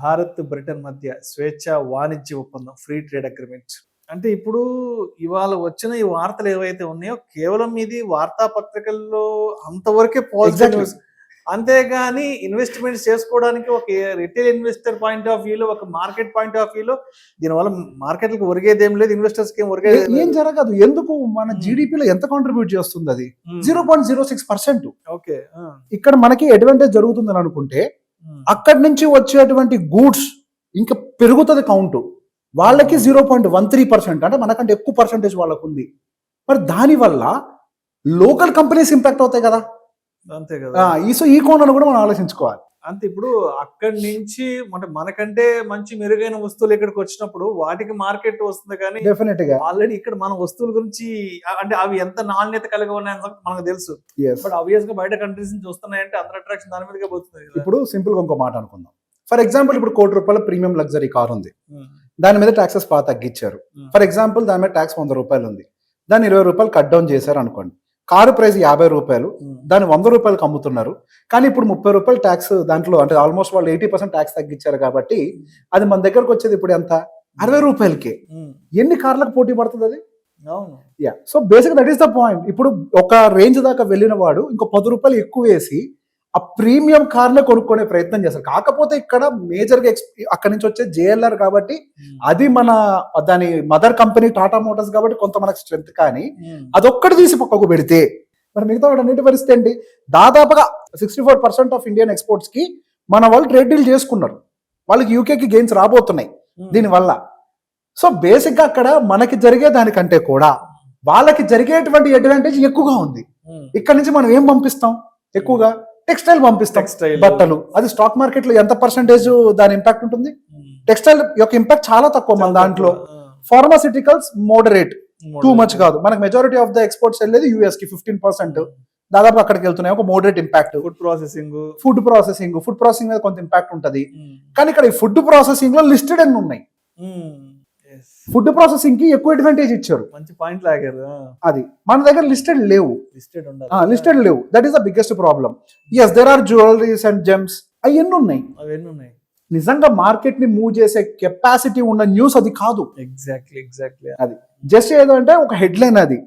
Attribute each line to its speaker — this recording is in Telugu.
Speaker 1: భారత్, బ్రిటన్ మధ్య స్వేచ్ఛ వాణిజ్య ఒప్పందం, ఫ్రీ ట్రేడ్ అగ్రిమెంట్. అంటే ఇప్పుడు ఇవాళ వచ్చిన ఈ వార్తలు ఏవైతే ఉన్నాయో కేవలం ఇది వార్తాపత్రికల్లో అంతవరకే పాజిటివ్ న్యూస్. అంతేగాని ఇన్వెస్ట్మెంట్స్ చేసుకోవడానికి ఒక రిటైల్ ఇన్వెస్టర్ పాయింట్ ఆఫ్ వ్యూలో, ఒక మార్కెట్ పాయింట్ ఆఫ్ వ్యూలో దీనివల్ల మార్కెట్లకు ఒరిగేదేం లేదు, ఇన్వెస్టర్స్ కి
Speaker 2: ఏం జరగదు. ఎందుకు? మన జీడిపిలో ఎంత కాంట్రిబ్యూట్ చేస్తుంది అది? 0.06%.
Speaker 1: ఓకే,
Speaker 2: ఇక్కడ మనకి అడ్వాంటేజ్ జరుగుతుందని అనుకుంటే అక్కడి నుంచి వచ్చేటువంటి గూడ్స్ ఇంకా పెరుగుతుంది కౌంట్. వాళ్ళకి 0.13%, అంటే మనకంటే ఎక్కువ పర్సెంటేజ్ వాళ్ళకు ఉంది. మరి దానివల్ల లోకల్ కంపెనీస్ ఇంపాక్ట్ అవుతాయి కదా.
Speaker 1: అంతే కదా.
Speaker 2: ఈ కోణాన్ని కూడా మనం ఆలోచించుకోవాలి.
Speaker 1: అంతే. ఇప్పుడు అక్కడి నుంచి అంటే మనకంటే మంచి మెరుగైన వస్తువులు ఇక్కడికి వచ్చినప్పుడు వాటికి మార్కెట్ వస్తుంది. కానీ
Speaker 2: డెఫినెట్ గా
Speaker 1: ఆల్రెడీ ఇక్కడ మన వస్తువుల గురించి అంటే అవి ఎంత నాణ్యత కలిగి ఉన్నాయని మనకు తెలుసు. బట్ ఆబ్వియస్ గా బయట కంట్రీస్ నుంచి వస్తున్నాయంటే అందరి అట్రాక్షన్ దాని మీదగా పోతుంది.
Speaker 2: ఇప్పుడు సింపుల్ గా ఇంకో మాట అనుకుందాం. ఫర్ ఎగ్జాంపుల్ ఇప్పుడు ₹1,00,00,000 ప్రీమియం లగ్జరీ కార్ ఉంది, దాని మీద ట్యాక్సెస్ బాగా తగ్గించారు. ఫర్ ఎగ్జాంపుల్ దాని మీద ట్యాక్స్ ₹100 ఉంది, దాన్ని ₹20 కట్ డౌన్ చేశారు అనుకోండి. కారు ప్రైస్ ₹50, దాన్ని ₹100 అమ్ముతున్నారు. కానీ ఇప్పుడు ₹30 ట్యాక్స్ దాంట్లో, అంటే ఆల్మోస్ట్ వాళ్ళు 80% ట్యాక్స్ తగ్గించారు కాబట్టి అది మన దగ్గరకు వచ్చేది ఇప్పుడు ఎంత? ₹60కే. ఎన్ని కార్లకు పోటీ పడుతుంది అది? So basic that is the point. ఇప్పుడు ఒక రేంజ్ దాకా వెళ్ళిన వాడు ఇంకో ₹10 ఎక్కువ వేసి ఆ ప్రీమియం కార్నే కొనుక్కునే ప్రయత్నం చేస్తారు. కాకపోతే ఇక్కడ మేజర్ గా అక్కడి నుంచి వచ్చే JLR కాబట్టి అది మన దాని మదర్ కంపెనీ టాటా మోటార్స్ కాబట్టి కొంత మనకు స్ట్రెంత్. కానీ అదొక్కటి తీసి పక్కకు పెడితే మరి మిగతా అన్నిటి పరిస్థితి ఏంటి? దాదాపుగా 64% ఆఫ్ ఇండియన్ ఎక్స్పోర్ట్స్ కి మన వాళ్ళు ట్రేడ్ డీల్ చేసుకున్నారు. వాళ్ళకి యూకేకి గెయిన్స్ రాబోతున్నాయి దీనివల్ల. సో బేసిక్ గా అక్కడ మనకి జరిగే దానికంటే కూడా వాళ్ళకి జరిగేటువంటి అడ్వాంటేజ్ ఎక్కువగా ఉంది. ఇక్కడ నుంచి మనం ఏం పంపిస్తాం? ఎక్కువగా టెక్స్టైల్ పంపిస్తాం, బట్టలు. అది స్టాక్ మార్కెట్ లో ఎంత పర్సెంటేజ్ దాని ఇంపాక్ట్ ఉంటుంది? టెక్స్టైల్ యొక్క ఇంపాక్ట్ చాలా తక్కువ మన దాంట్లో. ఫార్మాసిటికల్స్ మోడరేట్, టూ మచ్ కాదు. మనకి మెజారిటీ ఆఫ్ ద ఎక్స్పోర్ట్స్ వెళ్ళేది US కి 15%, దాదాపు అక్కడికి వెళ్తున్నాయి. ఒక మోడరేట్ ఇంపాక్ట్. ఫుడ్ ప్రాసెసింగ్ మీద కొంత ఇంపాక్ట్ ఉంటుంది. కానీ ఇక్కడ ఈ ఫుడ్ ప్రాసెసింగ్ లో లిస్టెడ్ అన్ని ఉన్నాయి. ఫుడ్ ప్రాసెసింగ్ కి ఎక్కువ అడ్వాంటేజ్ ఇచ్చారు.
Speaker 1: మంచి పాయింట్ లాగారు.
Speaker 2: అది మన దగ్గర లిస్టెడ్ లేవు. That is the biggest problem. Yes, there are jewelleries and gems, అవన్నీ ఉన్నాయి. నిజంగా మార్కెట్ ని మూవ్ చేసే కెపాసిటీ ఉన్న న్యూస్ అది కాదు.
Speaker 1: ఎగ్జాక్ట్లీ
Speaker 2: అది జస్ట్ ఏదో అంటే ఒక హెడ్లైన్ అది.